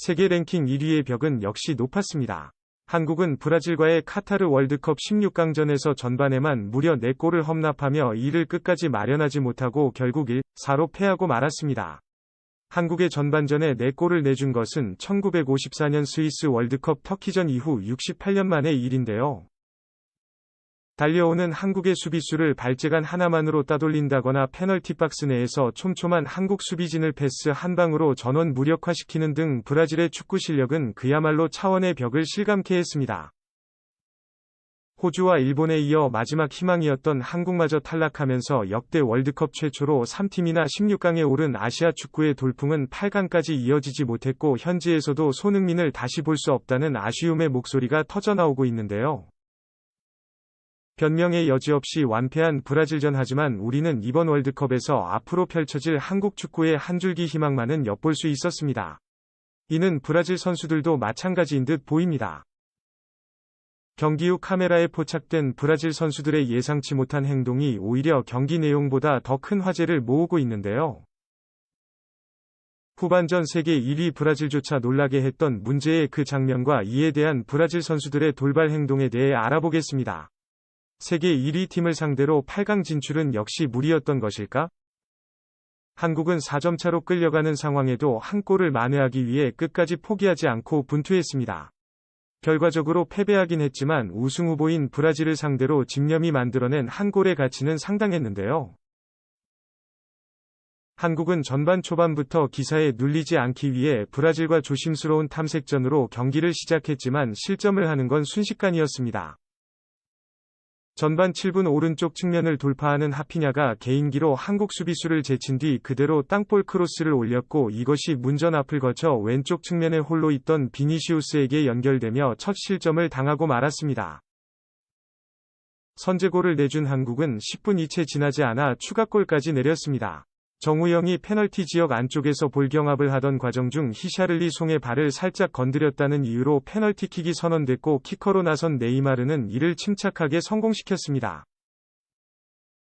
세계 랭킹 1위의 벽은 역시 높았습니다. 한국은 브라질과의 카타르 월드컵 16강전에서 전반에만 무려 4골을 험납하며 이를 끝까지 마련하지 못하고 결국 1-4로 패하고 말았습니다. 한국의 전반전에 4골을 내준 것은 1954년 스위스 월드컵 터키전 이후 68년 만의 일인데요. 달려오는 한국의 수비수를 발재간 하나만으로 따돌린다거나 페널티 박스 내에서 촘촘한 한국 수비진을 패스 한 방으로 전원 무력화시키는 등 브라질의 축구 실력은 그야말로 차원의 벽을 실감케 했습니다. 호주와 일본에 이어 마지막 희망이었던 한국마저 탈락하면서 역대 월드컵 최초로 3팀이나 16강에 오른 아시아 축구의 돌풍은 8강까지 이어지지 못했고 현지에서도 손흥민을 다시 볼 수 없다는 아쉬움의 목소리가 터져나오고 있는데요. 변명의 여지 없이 완패한 브라질전 하지만 우리는 이번 월드컵에서 앞으로 펼쳐질 한국 축구의 한 줄기 희망만은 엿볼 수 있었습니다. 이는 브라질 선수들도 마찬가지인 듯 보입니다. 경기 후 카메라에 포착된 브라질 선수들의 예상치 못한 행동이 오히려 경기 내용보다 더 큰 화제를 모으고 있는데요. 후반전 세계 1위 브라질조차 놀라게 했던 문제의 그 장면과 이에 대한 브라질 선수들의 돌발 행동에 대해 알아보겠습니다. 세계 1위 팀을 상대로 8강 진출은 역시 무리였던 것일까? 한국은 4점 차로 끌려가는 상황에도 한 골을 만회하기 위해 끝까지 포기하지 않고 분투했습니다. 결과적으로 패배하긴 했지만 우승 후보인 브라질을 상대로 집념이 만들어낸 한 골의 가치는 상당했는데요. 한국은 전반 초반부터 기사에 눌리지 않기 위해 브라질과 조심스러운 탐색전으로 경기를 시작했지만 실점을 하는 건 순식간이었습니다. 전반 7분 오른쪽 측면을 돌파하는 하피냐가 개인기로 한국 수비수를 제친 뒤 그대로 땅볼 크로스를 올렸고 이것이 문전 앞을 거쳐 왼쪽 측면에 홀로 있던 비니시우스에게 연결되며 첫 실점을 당하고 말았습니다. 선제골을 내준 한국은 10분 이채 지나지 않아 추가골까지 내렸습니다. 정우영이 페널티 지역 안쪽에서 볼 경합을 하던 과정 중 히샤를리송의 발을 살짝 건드렸다는 이유로 페널티킥이 선언됐고 키커로 나선 네이마르는 이를 침착하게 성공시켰습니다.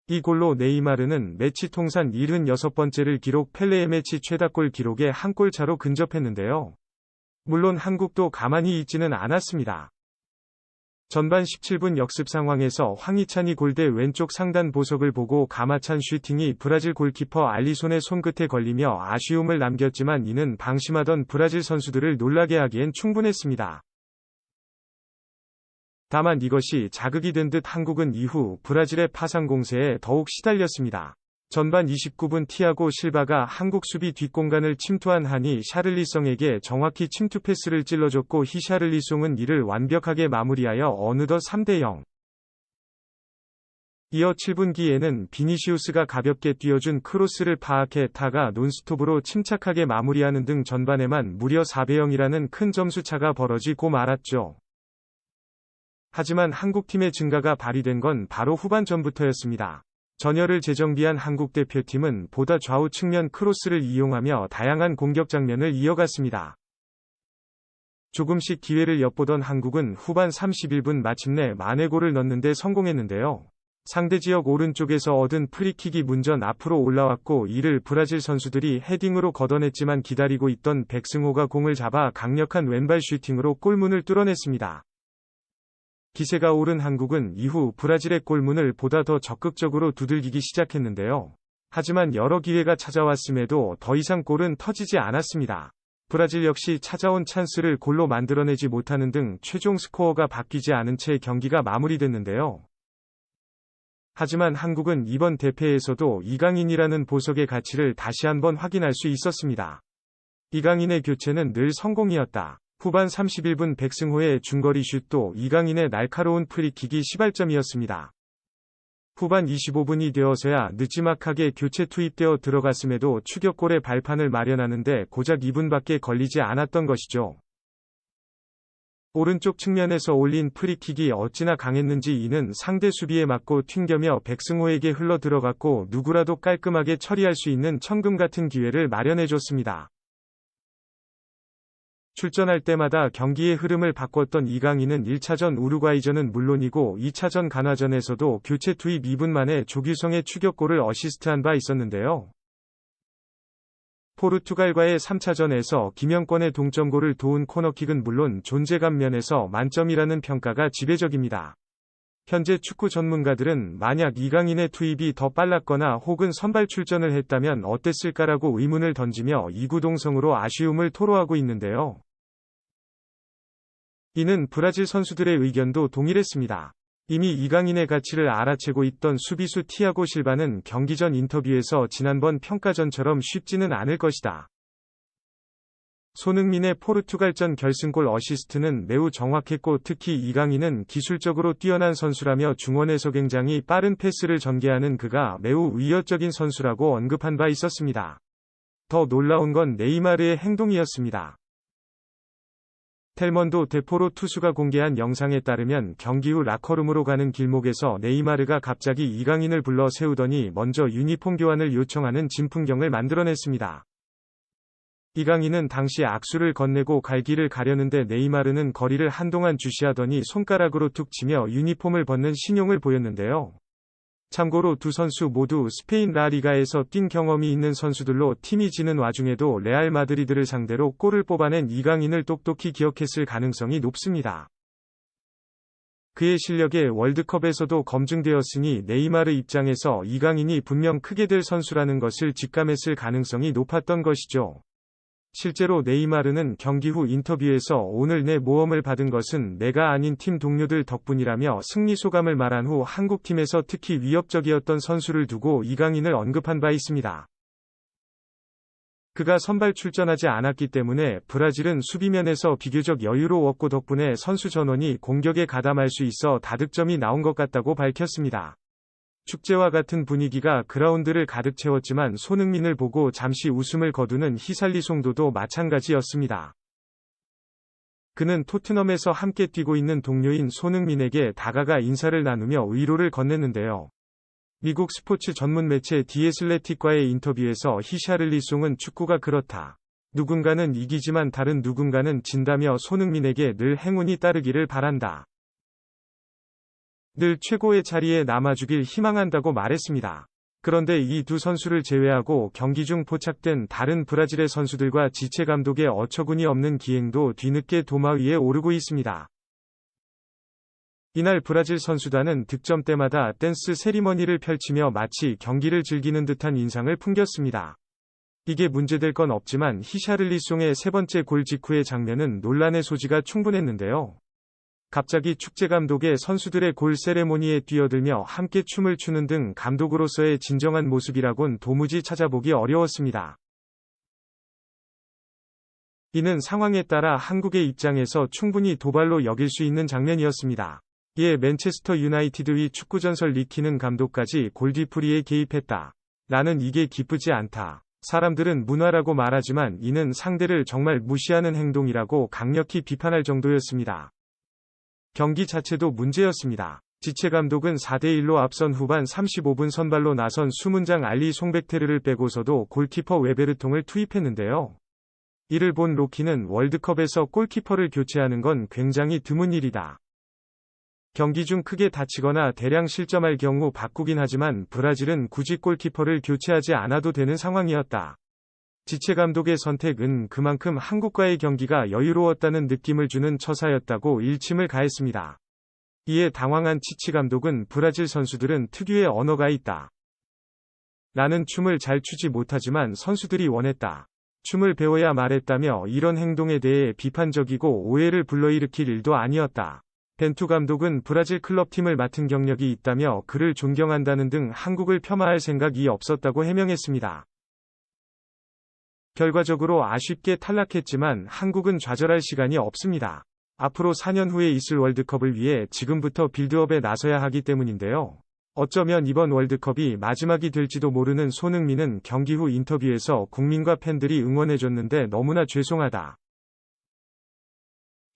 이 골로 네이마르는 매치 통산 76번째를 기록 펠레의 매치 최다골 기록에 한 골 차로 근접했는데요. 물론 한국도 가만히 있지는 않았습니다. 전반 17분 역습 상황에서 황희찬이 골대 왼쪽 상단 보석을 보고 가마찬 슈팅이 브라질 골키퍼 알리손의 손끝에 걸리며 아쉬움을 남겼지만 이는 방심하던 브라질 선수들을 놀라게 하기엔 충분했습니다. 다만 이것이 자극이 된 듯 한국은 이후 브라질의 파상 공세에 더욱 시달렸습니다. 전반 29분 티아고 실바가 한국 수비 뒷공간을 침투한 한이 샤를리송에게 정확히 침투 패스를 찔러줬고 히샤를리송은 이를 완벽하게 마무리하여 어느덧 3-0. 이어 7분기에는 비니시우스가 가볍게 띄워준 크로스를 파악해 타가 논스톱으로 침착하게 마무리하는 등 전반에만 무려 4-0이라는 큰 점수 차가 벌어지고 말았죠. 하지만 한국팀의 증가가 발휘된 건 바로 후반전부터였습니다. 전열을 재정비한 한국 대표팀은 보다 좌우 측면 크로스를 이용하며 다양한 공격 장면을 이어갔습니다. 조금씩 기회를 엿보던 한국은 후반 31분 마침내 만회골을 넣는 데 성공했는데요. 상대 지역 오른쪽에서 얻은 프리킥이 문전 앞으로 올라왔고 이를 브라질 선수들이 헤딩으로 걷어냈지만 기다리고 있던 백승호가 공을 잡아 강력한 왼발 슈팅으로 골문을 뚫어냈습니다. 기세가 오른 한국은 이후 브라질의 골문을 보다 더 적극적으로 두들기기 시작했는데요. 하지만 여러 기회가 찾아왔음에도 더 이상 골은 터지지 않았습니다. 브라질 역시 찾아온 찬스를 골로 만들어내지 못하는 등 최종 스코어가 바뀌지 않은 채 경기가 마무리됐는데요. 하지만 한국은 이번 대패에서도 이강인이라는 보석의 가치를 다시 한번 확인할 수 있었습니다. 이강인의 교체는 늘 성공이었다. 후반 31분 백승호의 중거리 슛도 이강인의 날카로운 프리킥이 시발점이었습니다. 후반 25분이 되어서야 느지막하게 교체 투입되어 들어갔음에도 추격골의 발판을 마련하는데 고작 2분밖에 걸리지 않았던 것이죠. 오른쪽 측면에서 올린 프리킥이 어찌나 강했는지 이는 상대 수비에 맞고 튕겨며 백승호에게 흘러 들어갔고 누구라도 깔끔하게 처리할 수 있는 천금 같은 기회를 마련해줬습니다. 출전할 때마다 경기의 흐름을 바꿨던 이강인은 1차전 우루과이전은 물론이고 2차전 가나전에서도 교체 투입 2분 만에 조규성의 추격골을 어시스트한 바 있었는데요. 포르투갈과의 3차전에서 김영권의 동점골을 도운 코너킥은 물론 존재감 면에서 만점이라는 평가가 지배적입니다. 현재 축구 전문가들은 만약 이강인의 투입이 더 빨랐거나 혹은 선발 출전을 했다면 어땠을까라고 의문을 던지며 이구동성으로 아쉬움을 토로하고 있는데요. 이는 브라질 선수들의 의견도 동일했습니다. 이미 이강인의 가치를 알아채고 있던 수비수 티아고 실바는 경기 전 인터뷰에서 지난번 평가전처럼 쉽지는 않을 것이다. 손흥민의 포르투갈전 결승골 어시스트는 매우 정확했고 특히 이강인은 기술적으로 뛰어난 선수라며 중원에서 굉장히 빠른 패스를 전개하는 그가 매우 위협적인 선수라고 언급한 바 있었습니다. 더 놀라운 건 네이마르의 행동이었습니다. 텔먼도 데포로 투수가 공개한 영상에 따르면 경기 후 라커룸으로 가는 길목에서 네이마르가 갑자기 이강인을 불러 세우더니 먼저 유니폼 교환을 요청하는 진풍경을 만들어냈습니다. 이강인은 당시 악수를 건네고 갈 길을 가려는데 네이마르는 거리를 한동안 주시하더니 손가락으로 툭 치며 유니폼을 벗는 신용을 보였는데요. 참고로 두 선수 모두 스페인 라리가에서 뛴 경험이 있는 선수들로 팀이 지는 와중에도 레알 마드리드를 상대로 골을 뽑아낸 이강인을 똑똑히 기억했을 가능성이 높습니다. 그의 실력에 월드컵에서도 검증되었으니 네이마르 입장에서 이강인이 분명 크게 될 선수라는 것을 직감했을 가능성이 높았던 것이죠. 실제로 네이마르는 경기 후 인터뷰에서 오늘 내 모험을 받은 것은 내가 아닌 팀 동료들 덕분이라며 승리 소감을 말한 후 한국팀에서 특히 위협적이었던 선수를 두고 이강인을 언급한 바 있습니다. 그가 선발 출전하지 않았기 때문에 브라질은 수비면에서 비교적 여유로웠고 덕분에 선수 전원이 공격에 가담할 수 있어 다득점이 나온 것 같다고 밝혔습니다. 축제와 같은 분위기가 그라운드를 가득 채웠지만 손흥민을 보고 잠시 웃음을 거두는 히살리송도도 마찬가지였습니다. 그는 토트넘에서 함께 뛰고 있는 동료인 손흥민에게 다가가 인사를 나누며 위로를 건넸는데요. 미국 스포츠 전문 매체 디 애슬레틱과의 인터뷰에서 히샤를리송은 축구가 그렇다. 누군가는 이기지만 다른 누군가는 진다며 손흥민에게 늘 행운이 따르기를 바란다. 늘 최고의 자리에 남아주길 희망한다고 말했습니다. 그런데 이 두 선수를 제외하고 경기 중 포착된 다른 브라질의 선수들과 지체 감독의 어처구니 없는 기행도 뒤늦게 도마 위에 오르고 있습니다. 이날 브라질 선수단은 득점 때마다 댄스 세리머니를 펼치며 마치 경기를 즐기는 듯한 인상을 풍겼습니다. 이게 문제될 건 없지만 히샤를리송의 세 번째 골 직후의 장면은 논란의 소지가 충분했는데요. 갑자기 축제 감독의 선수들의 골 세레모니에 뛰어들며 함께 춤을 추는 등 감독으로서의 진정한 모습이라곤 도무지 찾아보기 어려웠습니다. 이는 상황에 따라 한국의 입장에서 충분히 도발로 여길 수 있는 장면이었습니다. 이에 맨체스터 유나이티드의 축구전설 리키는 감독까지 골디프리에 개입했다. 나는 이게 기쁘지 않다. 사람들은 문화라고 말하지만 이는 상대를 정말 무시하는 행동이라고 강력히 비판할 정도였습니다. 경기 자체도 문제였습니다. 지체 감독은 4대1로 앞선 후반 35분 선발로 나선 수문장 알리 송백테르를 빼고서도 골키퍼 웨베르통을 투입했는데요. 이를 본 로키는 월드컵에서 골키퍼를 교체하는 건 굉장히 드문 일이다. 경기 중 크게 다치거나 대량 실점할 경우 바꾸긴 하지만 브라질은 굳이 골키퍼를 교체하지 않아도 되는 상황이었다. 지체 감독의 선택은 그만큼 한국과의 경기가 여유로웠다는 느낌을 주는 처사였다고 일침을 가했습니다. 이에 당황한 치치 감독은 브라질 선수들은 특유의 언어가 있다. 나는 춤을 잘 추지 못하지만 선수들이 원했다. 춤을 배워야 말했다며 이런 행동에 대해 비판적이고 오해를 불러일으킬 일도 아니었다. 벤투 감독은 브라질 클럽팀을 맡은 경력이 있다며 그를 존경한다는 등 한국을 폄하할 생각이 없었다고 해명했습니다. 결과적으로 아쉽게 탈락했지만 한국은 좌절할 시간이 없습니다. 앞으로 4년 후에 있을 월드컵을 위해 지금부터 빌드업에 나서야 하기 때문인데요. 어쩌면 이번 월드컵이 마지막이 될지도 모르는 손흥민은 경기 후 인터뷰에서 국민과 팬들이 응원해줬는데 너무나 죄송하다.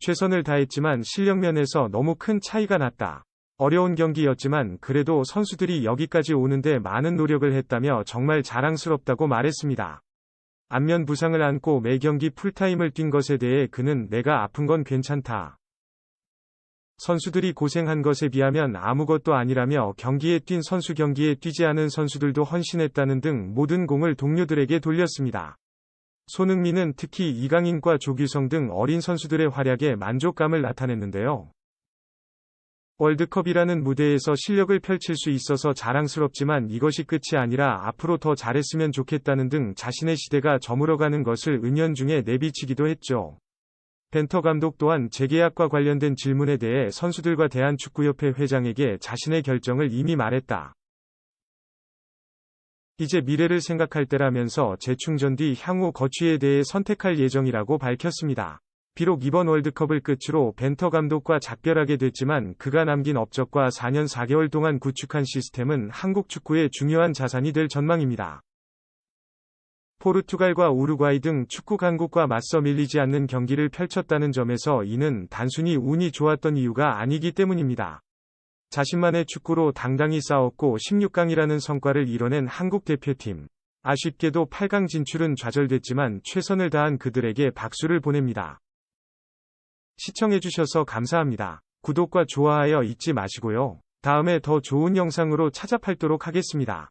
최선을 다했지만 실력면에서 너무 큰 차이가 났다. 어려운 경기였지만 그래도 선수들이 여기까지 오는데 많은 노력을 했다며 정말 자랑스럽다고 말했습니다. 안면 부상을 안고 매 경기 풀타임을 뛴 것에 대해 그는 내가 아픈 건 괜찮다. 선수들이 고생한 것에 비하면 아무것도 아니라며 경기에 뛴 선수 경기에 뛰지 않은 선수들도 헌신했다는 등 모든 공을 동료들에게 돌렸습니다. 손흥민은 특히 이강인과 조규성 등 어린 선수들의 활약에 만족감을 나타냈는데요. 월드컵이라는 무대에서 실력을 펼칠 수 있어서 자랑스럽지만 이것이 끝이 아니라 앞으로 더 잘했으면 좋겠다는 등 자신의 시대가 저물어가는 것을 은연중에 내비치기도 했죠. 벤터 감독 또한 재계약과 관련된 질문에 대해 선수들과 대한축구협회 회장에게 자신의 결정을 이미 말했다. 이제 미래를 생각할 때라면서 재충전 뒤 향후 거취에 대해 선택할 예정이라고 밝혔습니다. 비록 이번 월드컵을 끝으로 벤터 감독과 작별하게 됐지만 그가 남긴 업적과 4년 4개월 동안 구축한 시스템은 한국 축구의 중요한 자산이 될 전망입니다. 포르투갈과 우루과이 등 축구 강국과 맞서 밀리지 않는 경기를 펼쳤다는 점에서 이는 단순히 운이 좋았던 이유가 아니기 때문입니다. 자신만의 축구로 당당히 싸웠고 16강이라는 성과를 이뤄낸 한국 대표팀. 아쉽게도 8강 진출은 좌절됐지만 최선을 다한 그들에게 박수를 보냅니다. 시청해주셔서 감사합니다. 구독과 좋아하여 잊지 마시고요. 다음에 더 좋은 영상으로 찾아뵙도록 하겠습니다.